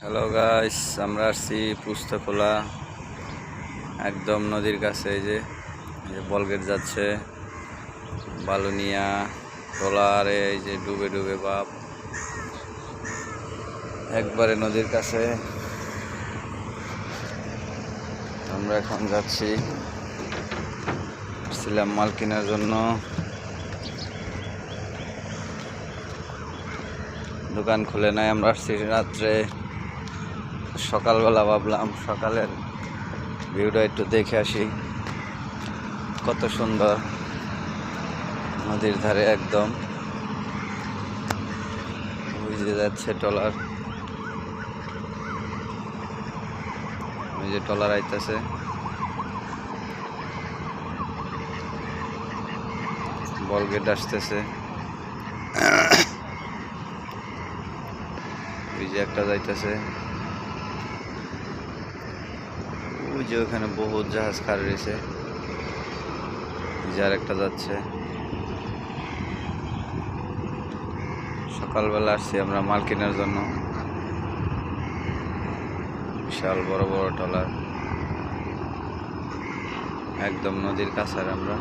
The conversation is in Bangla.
হ্যালো গাইস, আমরা আসছি পুস্তকলা একদম নদীর কাছে। এই যে বলগেট যাচ্ছে, বালুনিয়া ট্রলারে এই যে ডুবে ডুবে বাপ একবারে নদীর কাছে। আমরা এখন যাচ্ছি, ছিলাম মাল কেনার জন্য। দোকান খুলে নাই, আমরা আসছি রাত্রে। সকালবেলা ভাবলাম সকালের ভিউটা একটু দেখে আসি, কত সুন্দর নদীর ধারে একদম। বুঝে যাচ্ছে ট্রলার, ওই যে ট্রলার আইতেছে। বলগেট আসতেছে, ওই যে একটা যাইতেছে। ওই যে ওখানে বহুত জাহাজ খাড় রয়েছে, যার একটা যাচ্ছে। সকালবেলা আসছি আমরা মাল কেনার জন্য। বিশাল বড় বড় ট্রলার, একদম নদীর কাছে আমরা।